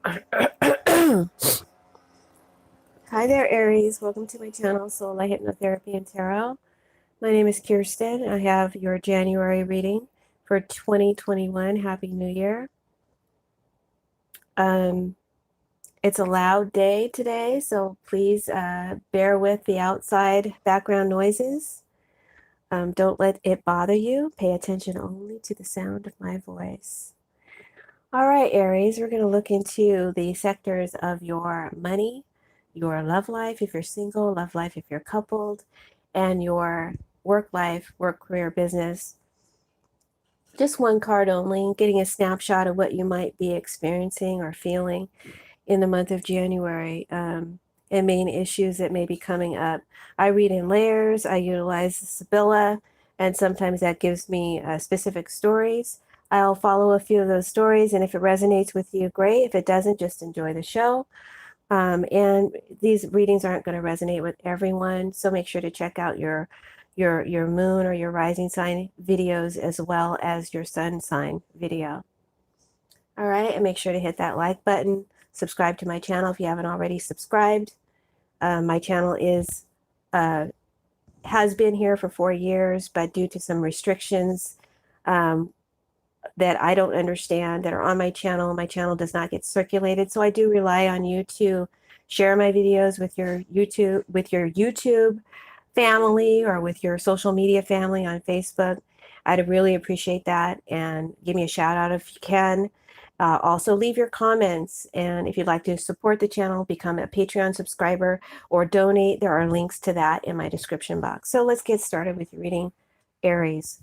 Hi there, Aries. Welcome to my channel, Soulight, Hypnotherapy, and Tarot. My name is Kirsten. I have your January reading for 2021. Happy New Year. Um, it's a loud day today, so please bear with the outside background noises. Don't let it bother you. Pay attention only to the sound of my voice. All right, Aries, we're going to look into the sectors of your money, your love life if you're single, love life if you're coupled, and your work life, work, career, business. Just one card only, getting a snapshot of what you might be experiencing or feeling in the month of January, and main issues that may be coming up. I read in layers, I utilize the Sibylla, and sometimes that gives me specific stories. I'll follow a few of those stories, and if it resonates with you, great. If it doesn't, just enjoy the show. And these readings aren't going to resonate with everyone, so make sure to check out your moon or your rising sign videos as well as your sun sign video. All right, and make sure to hit that like button. Subscribe to my channel if you haven't already subscribed. My channel has been here for 4 years, but due to some restrictions that I don't understand that are on my channel does not get circulated. So I do rely on you to share my videos with your YouTube family or with your social media family on Facebook. I'd really appreciate that, and give me a shout out if you can. Also leave your comments, and if you'd like to support the channel, become a Patreon subscriber or donate. There are links to that in my description box. So let's get started with your reading, Aries.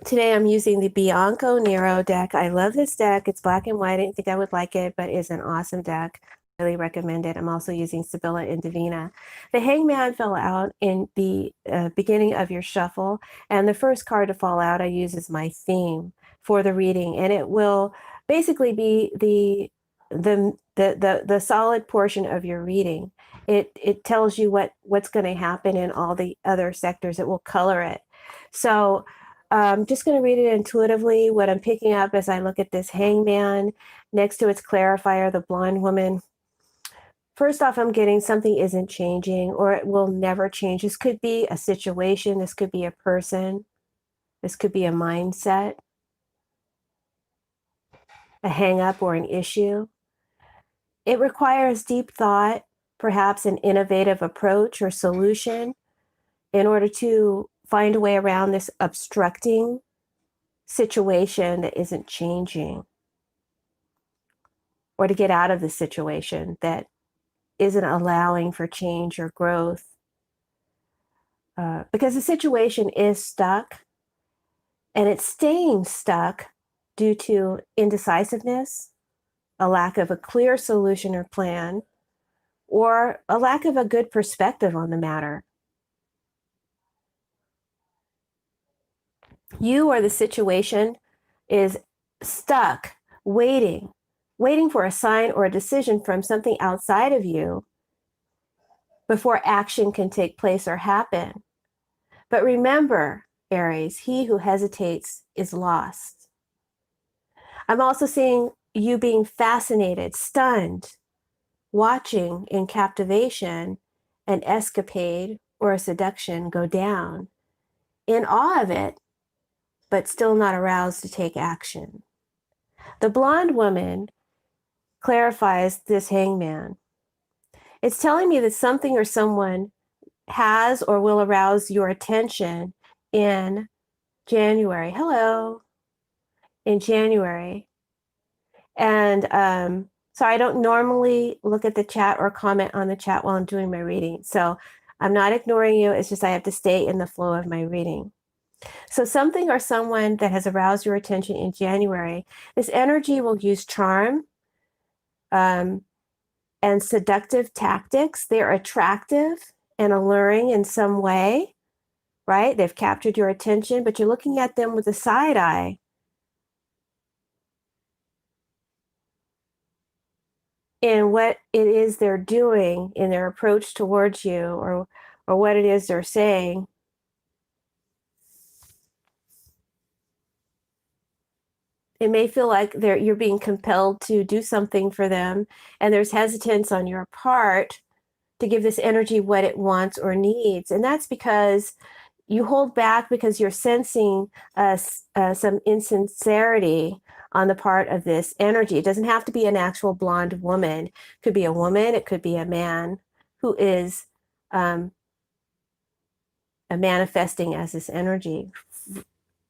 Today I'm using the Bianco Nero deck. I love this deck. It's black and white. I didn't think I would like it, but it's an awesome deck. I really recommend it. I'm also using Sibylla and Divina. The Hangman fell out in the beginning of your shuffle, and the first card to fall out I use as my theme for the reading, and it will basically be the solid portion of your reading. It tells you what's going to happen in all the other sectors. It will color it. So I'm just going to read it intuitively. What I'm picking up as I look at this Hangman next to its clarifier, the blonde woman. First off, I'm getting something isn't changing, or it will never change. This could be a situation. This could be a person. This could be a mindset, a hang up, or an issue. It requires deep thought, perhaps an innovative approach or solution in order to find a way around this obstructing situation that isn't changing, or to get out of the situation that isn't allowing for change or growth. Because the situation is stuck, and it's staying stuck due to indecisiveness, a lack of a clear solution or plan, or a lack of a good perspective on the matter. You or the situation is stuck, waiting for a sign or a decision from something outside of you before action can take place or happen. But remember, Aries, he who hesitates is lost. I'm also seeing you being fascinated, stunned, watching in captivation an escapade or a seduction go down, in awe of it, but still not aroused to take action. The blonde woman clarifies this Hangman. It's telling me that something or someone has or will arouse your attention in January. Hello. In January. And so I don't normally look at the chat or comment on the chat while I'm doing my reading. So I'm not ignoring you. It's just I have to stay in the flow of my reading. So something or someone that has aroused your attention in January, this energy will use charm and seductive tactics. They're attractive and alluring in some way, right? They've captured your attention, but you're looking at them with a side eye. In what it is they're doing in their approach towards you, or what it is they're saying. It may feel like you're being compelled to do something for them, and there's hesitance on your part to give this energy what it wants or needs. And that's because you hold back because you're sensing some insincerity on the part of this energy. It doesn't have to be an actual blonde woman. It could be a woman. It could be a man who is manifesting as this energy.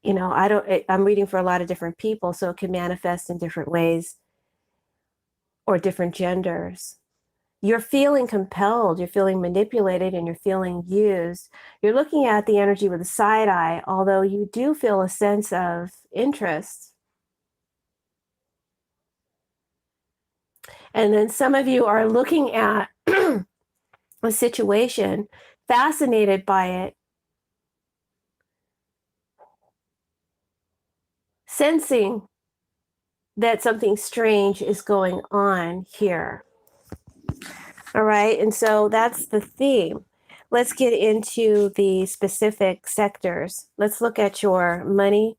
I'm reading for a lot of different people, so it can manifest in different ways or different genders. You're feeling compelled, you're feeling manipulated, and you're feeling used. You're looking at the energy with a side eye, although you do feel a sense of interest. And then some of you are looking at a situation, fascinated by it, sensing that something strange is going on here. All right, and so that's the theme. Let's get into the specific sectors. Let's look at your money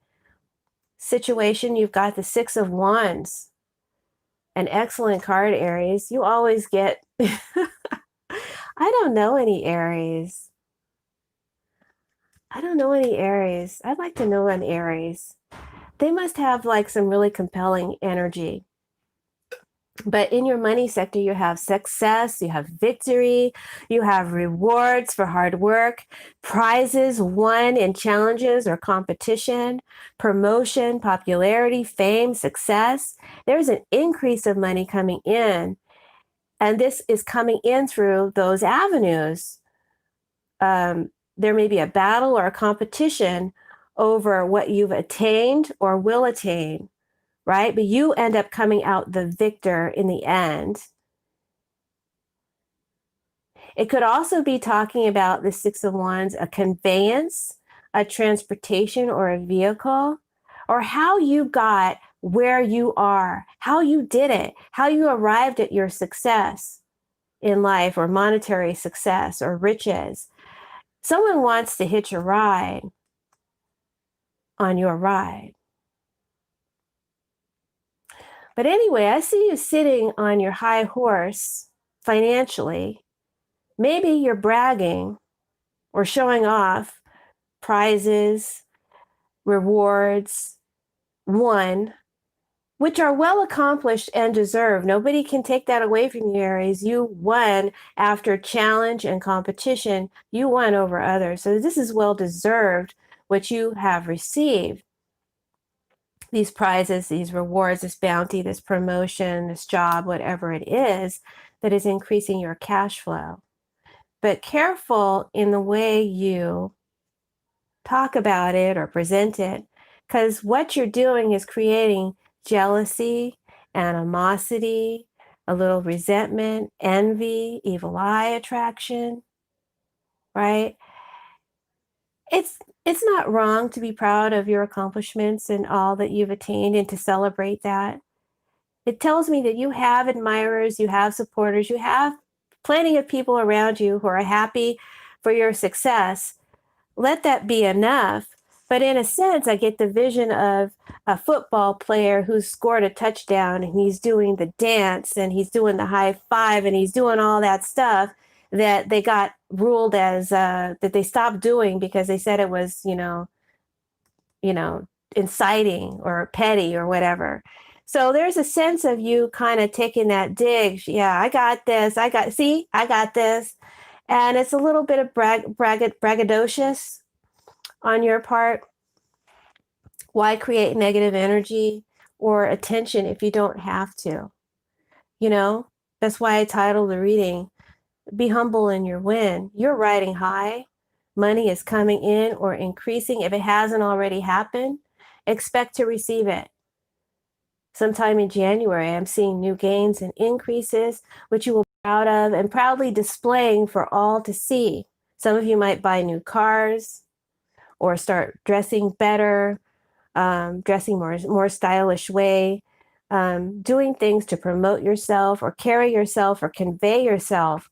situation. You've got the Six of Wands, an excellent card, Aries. You always get, I don't know any Aries. I don't know any Aries. I'd like to know an Aries. They must have like some really compelling energy. But in your money sector, you have success, you have victory, you have rewards for hard work, prizes won in challenges or competition, promotion, popularity, fame, success. There's an increase of money coming in. And this is coming in through those avenues. There may be a battle or a competition over what you've attained or will attain, right? But you end up coming out the victor in the end. It could also be talking about the Six of Wands, a conveyance, a transportation, or a vehicle, or how you got where you are, how you did it, how you arrived at your success in life, or monetary success, or riches. Someone wants to hitch a ride on your ride. But anyway, I see you sitting on your high horse financially. Maybe you're bragging or showing off prizes, rewards, won, which are well accomplished and deserved. Nobody can take that away from you, Aries. You won after challenge and competition. You won over others. So this is well deserved, what you have received. These prizes, these rewards, this bounty, this promotion, this job, whatever it is that is increasing your cash flow. But careful in the way you talk about it or present it, because what you're doing is creating jealousy, animosity, a little resentment, envy, evil eye attraction, right? It's not wrong to be proud of your accomplishments and all that you've attained and to celebrate that. It tells me that you have admirers, you have supporters, you have plenty of people around you who are happy for your success. Let that be enough. But in a sense, I get the vision of a football player who's scored a touchdown and he's doing the dance and he's doing the high five and he's doing all that stuff that they got ruled as that they stopped doing because they said it was, inciting or petty or whatever. So there's a sense of you kind of taking that dig. Yeah, I got this. I got this. And it's a little bit of braggadocious on your part. Why create negative energy or attention if you don't have to? That's why I titled the reading, Be Humble in Your Win. You're riding high. Money is coming in or increasing. If it hasn't already happened, expect to receive it. Sometime in January, I'm seeing new gains and increases, which you will be proud of and proudly displaying for all to see. Some of you might buy new cars or start dressing better, dressing more stylish way, doing things to promote yourself or carry yourself or convey yourself.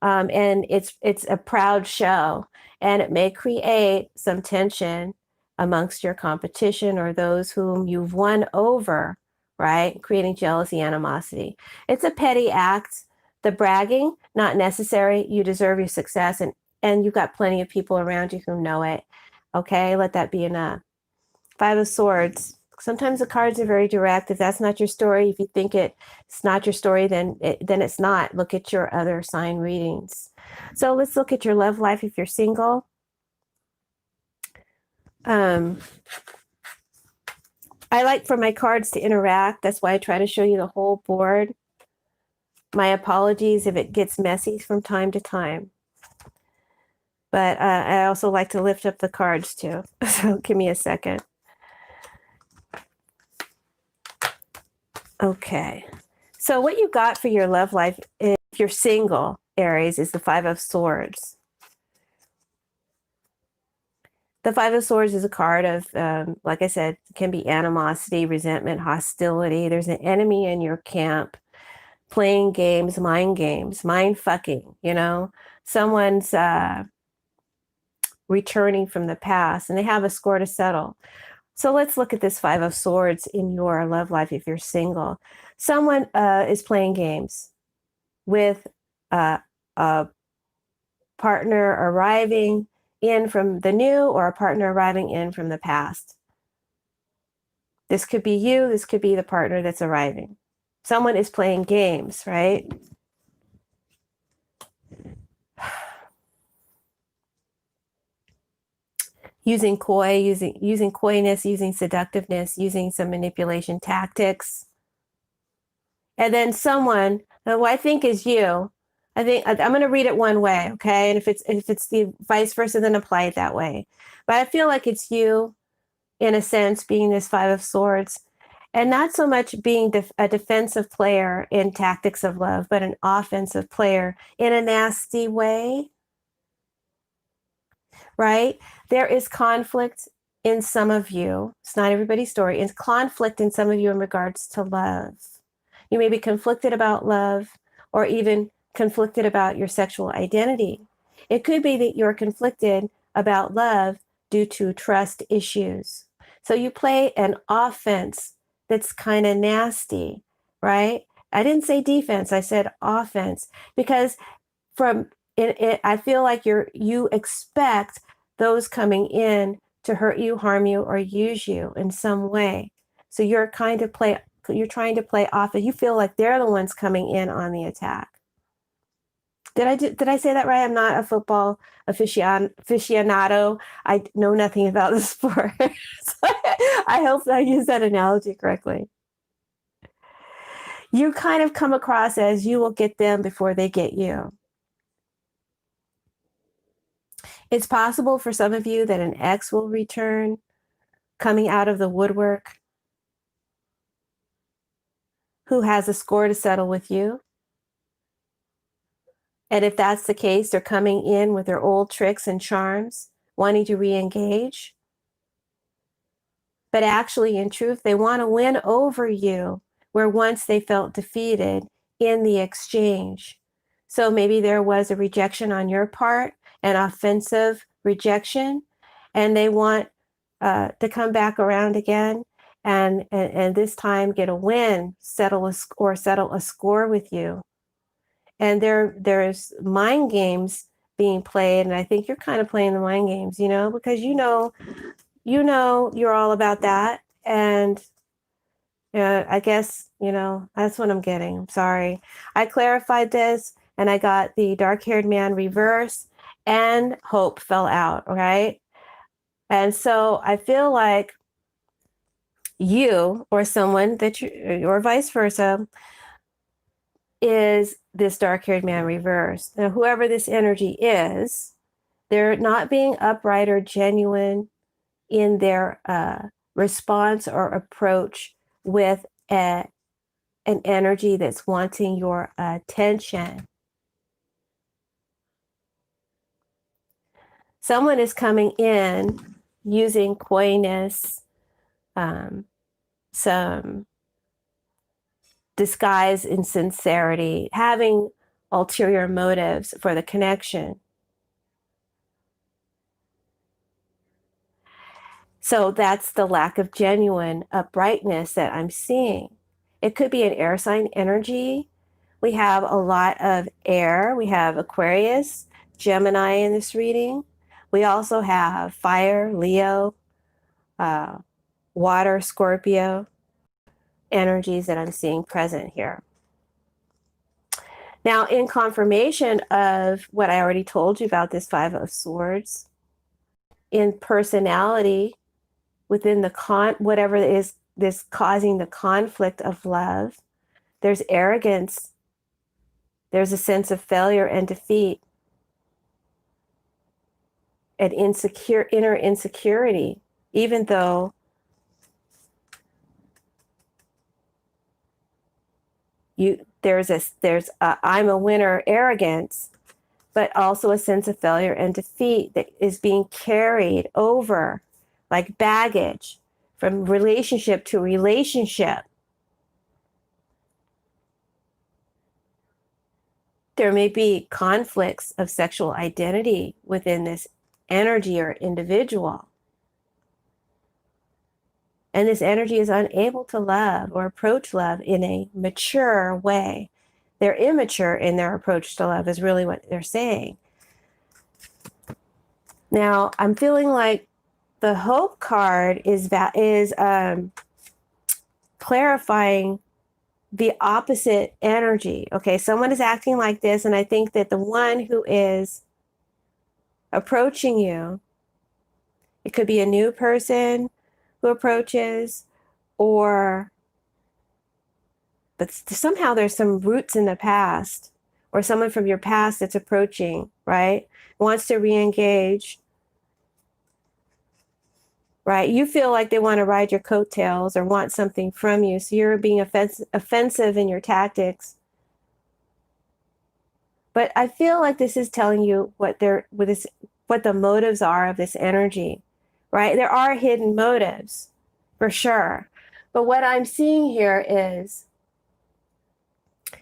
And it's a proud show, and it may create some tension amongst your competition or those whom you've won over, right? Creating jealousy, animosity. It's a petty act. The bragging, not necessary. You deserve your success, and you've got plenty of people around you who know it. Okay, let that be enough. Five of Swords. Sometimes the cards are very direct. If that's not your story, if you think it's not your story, then it's not. Look at your other sign readings. So let's look at your love life if you're single. I like for my cards to interact. That's why I try to show you the whole board. My apologies if it gets messy from time to time. But I also like to lift up the cards too. So give me a second. Okay. So what you got for your love life, if you're single, Aries, is the Five of Swords. The Five of Swords is a card of, like I said, can be animosity, resentment, hostility. There's an enemy in your camp playing games, mind fucking, you know. Someone's returning from the past and they have a score to settle. So let's look at this Five of Swords in your love life if you're single. Someone is playing games with a partner arriving in from the new or a partner arriving in from the past. This could be you. This could be the partner that's arriving. Someone is playing games, right? Using coyness, using seductiveness, using some manipulation tactics. And then someone, who I think is you, I think I'm going to read it one way, okay? And if it's the vice versa, then apply it that way. But I feel like it's you, in a sense, being this Five of Swords, and not so much being a defensive player in Tactics of Love, but an offensive player in a nasty way, right? There is conflict in some of you. It's not everybody's story. It's conflict in some of you in regards to love. You may be conflicted about love or even conflicted about your sexual identity. It could be that you're conflicted about love due to trust issues. So you play an offense that's kind of nasty, right? I didn't say defense, I said offense, because from it, I feel like you expect those coming in to hurt you, harm you, or use you in some way. So you're trying to play off, and you feel like they're the ones coming in on the attack. Did I say that right? I'm not a football aficionado. I know nothing about the sport. So I hope I use that analogy correctly. You kind of come across as you will get them before they get you. It's possible for some of you that an ex will return, coming out of the woodwork, who has a score to settle with you. And if that's the case, they're coming in with their old tricks and charms, wanting to re-engage. But actually, in truth, they want to win over you where once they felt defeated in the exchange. So maybe there was a rejection on your part, an offensive rejection, and they want to come back around again and this time get a win, settle a score with you. And there's mind games being played, and I think you're kind of playing the mind games, you know, because you know you're all about that, and I guess that's what I'm getting. I'm sorry, I clarified this, and I got the dark-haired man reverse, and hope fell out. Right, and so I feel like you or someone that you or vice versa is this dark-haired man reverse. Now, whoever this energy is, they're not being upright or genuine in their response or approach with an energy that's wanting your attention. Someone is coming in using coyness, some disguise insincerity, having ulterior motives for the connection. So that's the lack of genuine uprightness that I'm seeing. It could be an air sign energy. We have a lot of air. We have Aquarius, Gemini in this reading. We also have fire, Leo, uh, water, Scorpio energies that I'm seeing present here. Now, in confirmation of what I already told you about this Five of Swords, in personality, within the whatever is this causing the conflict of love, there's arrogance, there's a sense of failure and defeat, and inner insecurity, even though there's a I'm a winner arrogance, but also a sense of failure and defeat that is being carried over like baggage from relationship to relationship. There may be conflicts of sexual identity within this energy or individual. And this energy is unable to love or approach love in a mature way. They're immature in their approach to love is really what they're saying. Now, I'm feeling like the Hope card is clarifying the opposite energy. Okay, someone is acting like this, and I think that the one who is approaching you, it could be a new person who approaches, but somehow there's some roots in the past, or someone from your past that's approaching, right? Wants to re-engage, right? You feel like they want to ride your coattails or want something from you, so you're being offensive in your tactics. But I feel like this is telling you what the motives are of this energy, right? There are hidden motives, for sure. But what I'm seeing here is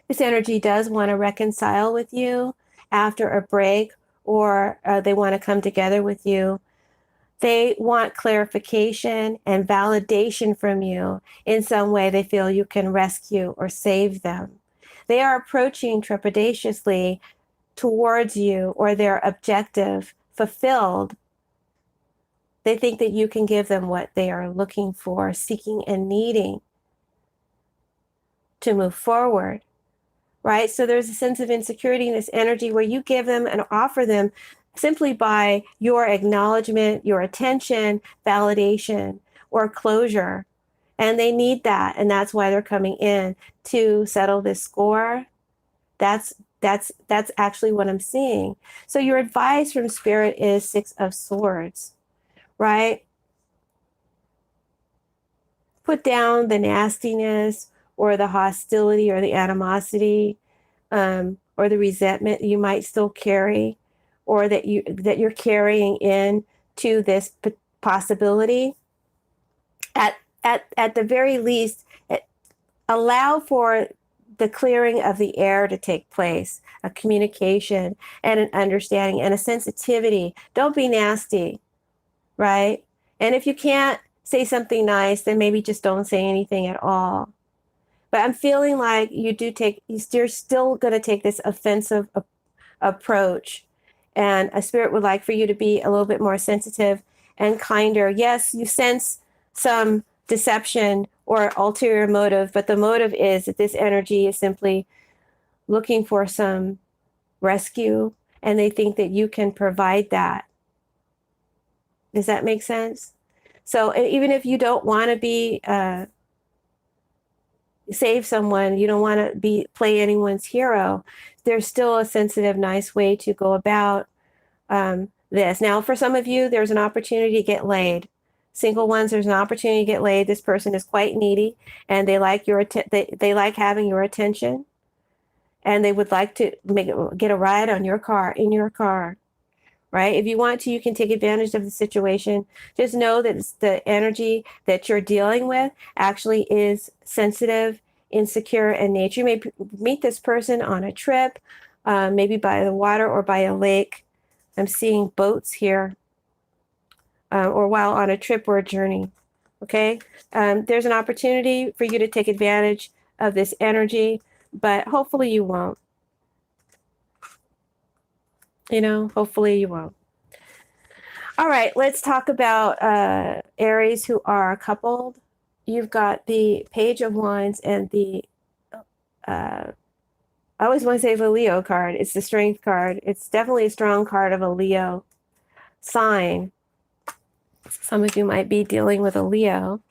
this energy does want to reconcile with you after a break, or they want to come together with you. They want clarification and validation from you in some way they feel you can rescue or save them. They are approaching trepidatiously towards you, or their objective fulfilled. They think that you can give them what they are looking for, seeking, and needing to move forward, right? So there's a sense of insecurity in this energy where you give them and offer them simply by your acknowledgement, your attention, validation, or closure. And they need that. And that's why they're coming in to settle this score. That's actually what I'm seeing. So your advice from Spirit is Six of Swords, right? Put down the nastiness or the hostility or the animosity, or the resentment you might still carry, or that you're carrying in to this possibility. At the very least, allow for the clearing of the air to take place, a communication and an understanding and a sensitivity. Don't be nasty, right? And if you can't say something nice, then maybe just don't say anything at all. But I'm feeling like you're still going to take this offensive approach. And a Spirit would like for you to be a little bit more sensitive and kinder. Yes, you sense some deception or ulterior motive, but the motive is that this energy is simply looking for some rescue, and they think that you can provide that. Does that make sense? So even if you don't want to be save someone, you don't want to play anyone's hero, there's still a sensitive, nice way to go about this. Now, for some of you, there's an opportunity to get laid. Single ones, there's an opportunity to get laid. This person is quite needy, and they like they like having your attention, and they would like to get a ride in your car, right? If you want to, you can take advantage of the situation. Just know that the energy that you're dealing with actually is sensitive, insecure in nature. You may meet this person on a trip, maybe by the water or by a lake. I'm seeing boats here. or while on a trip or a journey. Okay. There's an opportunity for you to take advantage of this energy, but hopefully you won't. Hopefully you won't. All right, let's talk about Aries who are coupled. You've got the Page of Wands and the, I always want to say the Leo card. It's the Strength card. It's definitely a strong card of a Leo sign. Some of you might be dealing with a Leo.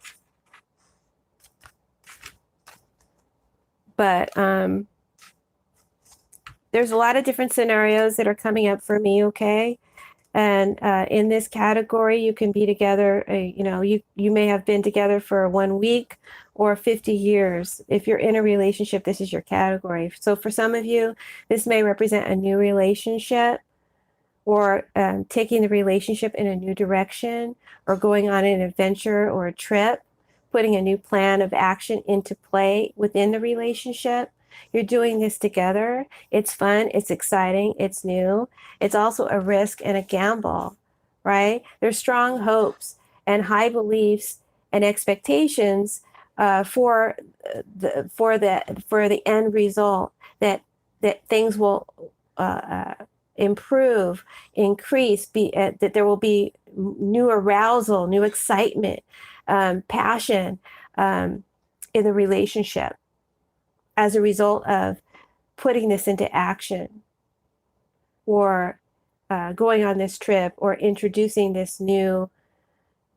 But there's a lot of different scenarios that are coming up for me, okay? And in this category, you can be together, you may have been together for 1 week or 50 years. If you're in a relationship, this is your category. So for some of you, this may represent a new relationship, or taking the relationship in a new direction, or going on an adventure or a trip, putting a new plan of action into play within the relationship. You're doing this together. It's fun, it's exciting, it's new. It's also a risk and a gamble, right? There's strong hopes and high beliefs and expectations for the end result, that things will improve, increase, that there will be new arousal, new excitement, passion in the relationship as a result of putting this into action, or going on this trip, or introducing this new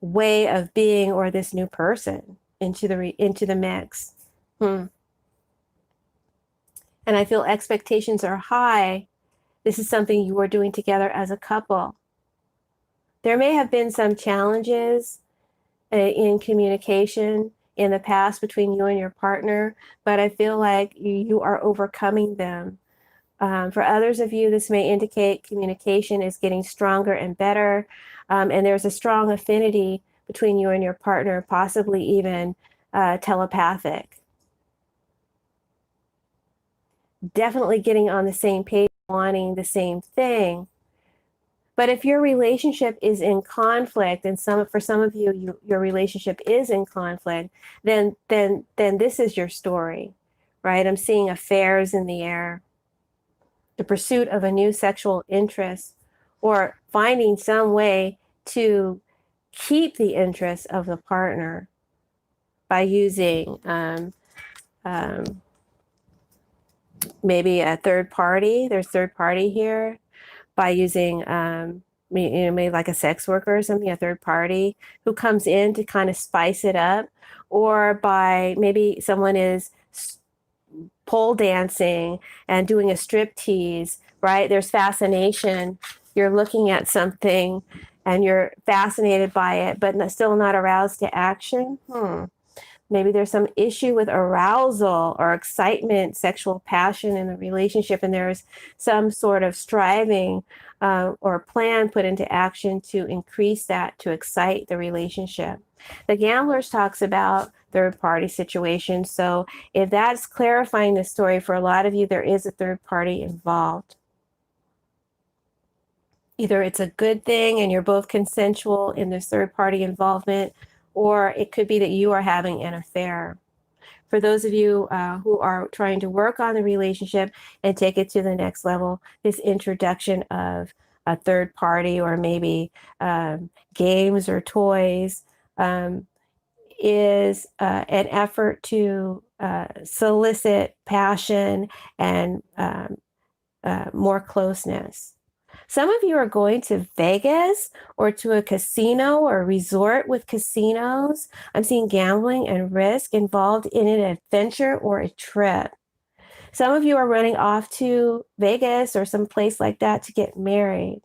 way of being, or this new person into the mix. And I feel expectations are high. This is something you are doing together as a couple. There may have been some challenges in communication in the past between you and your partner, but I feel like you are overcoming them. For others of you, this may indicate communication is getting stronger and better, and there's a strong affinity between you and your partner, possibly even telepathic. Definitely getting on the same page, wanting the same thing. But if your relationship is in conflict, and for some of you, your relationship is in conflict, then this is your story, right? I'm seeing affairs in the air, the pursuit of a new sexual interest, or finding some way to keep the interest of the partner by using maybe a third party. There's third party here, by using maybe like a sex worker or something, a third party who comes in to kind of spice it up, or by maybe someone is pole dancing and doing a strip tease, right? There's fascination. You're looking at something and you're fascinated by it, but still not aroused to action. Maybe there's some issue with arousal or excitement, sexual passion in the relationship, and there's some sort of striving or plan put into action to increase that, to excite the relationship. The Gamblers talks about third party situations. So if that's clarifying the story for a lot of you, there is a third party involved. Either it's a good thing and you're both consensual in this third party involvement, or it could be that you are having an affair. For those of you who are trying to work on the relationship and take it to the next level, this introduction of a third party, or maybe games or toys, is an effort to solicit passion and more closeness. Some of you are going to Vegas, or to a casino or a resort with casinos. I'm seeing gambling and risk involved in an adventure or a trip. Some of you are running off to Vegas or some place like that to get married.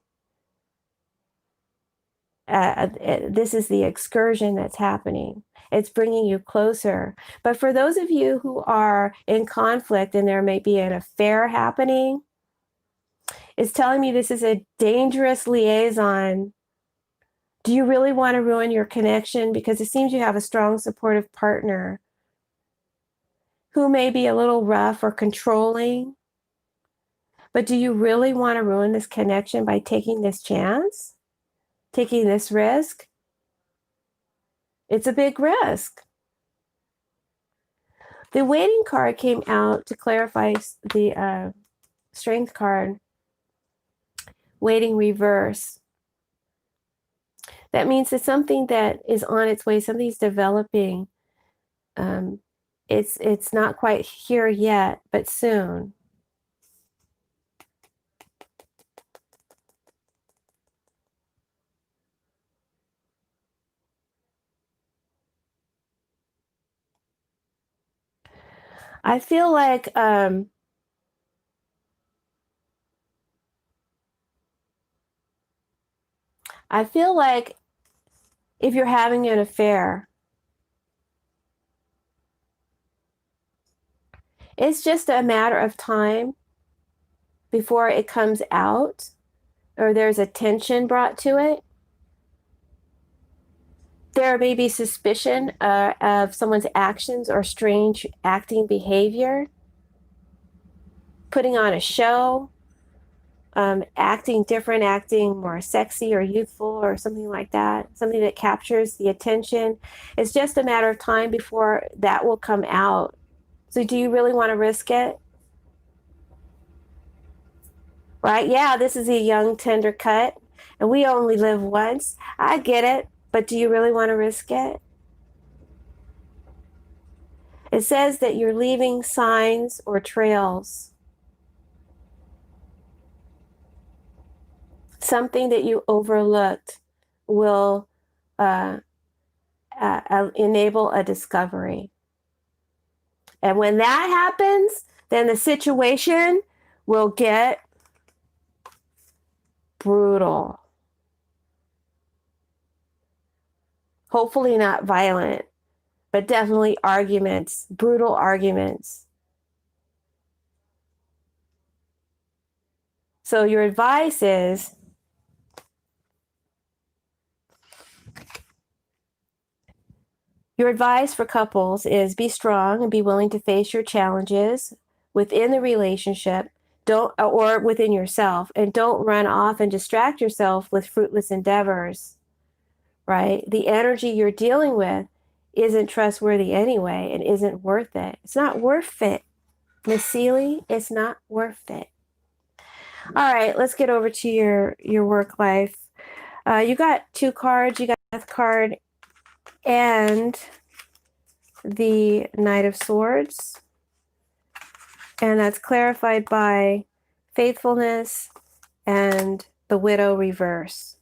This is the excursion that's happening. It's bringing you closer. But for those of you who are in conflict and there may be an affair happening, it's telling me this is a dangerous liaison. Do you really want to ruin your connection? Because it seems you have a strong, supportive partner who may be a little rough or controlling. But do you really want to ruin this connection by taking this chance, taking this risk? It's a big risk. The waiting card came out to clarify the strength card, waiting reverse. That means it's something that is on its way, something's developing. It's not quite here yet, but soon. I feel like if you're having an affair, it's just a matter of time before it comes out or there's attention brought to it. There may be suspicion of someone's actions or strange acting behavior, putting on a show, acting different, acting more sexy or youthful or something like that, something that captures the attention. It's just a matter of time before that will come out. So do you really want to risk it? Right? Yeah, this is a young, tender cut, and we only live once. I get it, but do you really want to risk it? It says that you're leaving signs or trails, something that you overlooked will enable a discovery. And when that happens, then the situation will get brutal. Hopefully not violent, but definitely arguments, brutal arguments. So your advice is your advice for couples is be strong and be willing to face your challenges within the relationship, don't or within yourself, and don't run off and distract yourself with fruitless endeavors. Right? The energy you're dealing with isn't trustworthy anyway and isn't worth it. It's not worth it. Miss Seeley, it's not worth it. All right, let's get over to your work life. You got two cards. You got the Death card and the Knight of Swords. And that's clarified by faithfulness and the Widow reverse.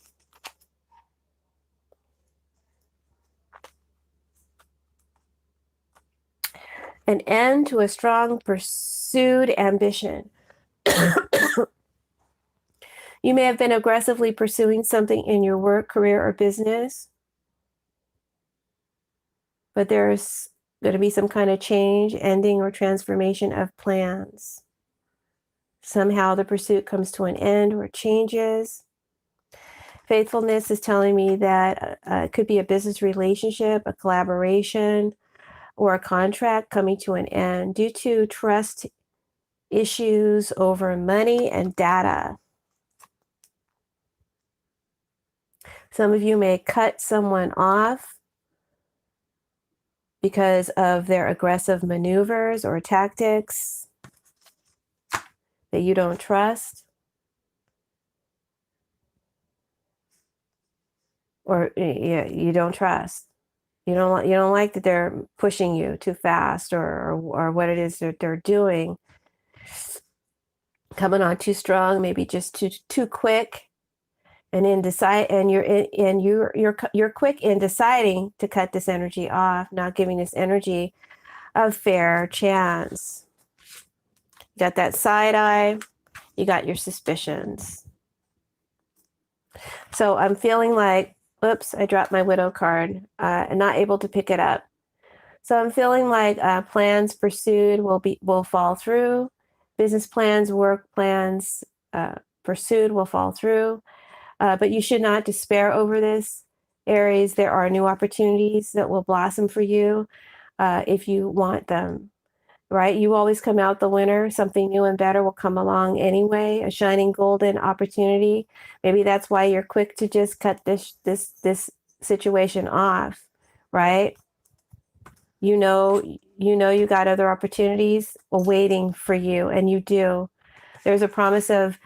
An end to a strong pursued ambition. You may have been aggressively pursuing something in your work, career, or business, but there's going to be some kind of change, ending, or transformation of plans. Somehow the pursuit comes to an end or changes. Faithfulness is telling me that it could be a business relationship, a collaboration, or a contract coming to an end due to trust issues over money and data. Some of you may cut someone off because of their aggressive maneuvers or tactics that you don't trust, or you don't trust. You don't like that they're pushing you too fast or what it is that they're doing, coming on too strong, maybe just too quick. And you're quick in deciding to cut this energy off, not giving this energy a fair chance. You got that side eye, you got your suspicions. So I'm feeling like, oops, I dropped my Widow card and not able to pick it up. So I'm feeling like plans pursued will fall through. Business plans, work plans pursued will fall through. But you should not despair over this, Aries. There are new opportunities that will blossom for you if you want them, right? You always come out the winner. Something new and better will come along anyway, a shining golden opportunity. Maybe that's why you're quick to just cut this situation off, right? You got other opportunities waiting for you, and you do. There's a promise of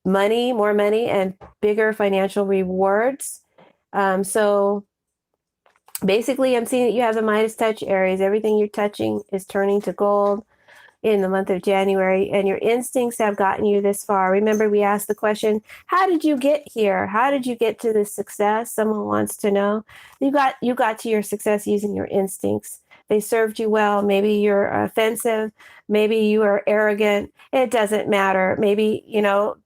money, more money, and bigger financial rewards. So basically, I'm seeing that you have the Midas touch, Aries. Everything you're touching is turning to gold in the month of January, and your instincts have gotten you this far. Remember, we asked the question, how did you get here? How did you get to this success? Someone wants to know. You got to your success using your instincts. They served you well. Maybe you're offensive. Maybe you are arrogant. It doesn't matter. Maybe,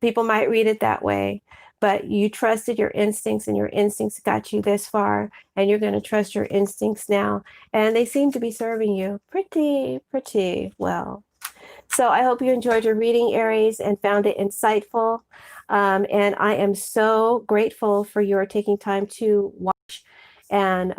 people might read it that way. But you trusted your instincts, and your instincts got you this far. And you're going to trust your instincts now. And they seem to be serving you pretty well. So I hope you enjoyed your reading, Aries, and found it insightful. And I am so grateful for your taking time to watch and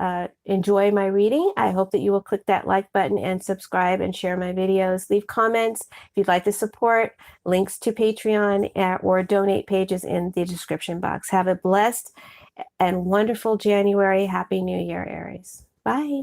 enjoy my reading. I hope that you will click that like button and subscribe and share my videos. Leave comments if you'd like to support, links to Patreon or donate pages in the description box. Have a blessed and wonderful January. Happy New Year, Aries. Bye.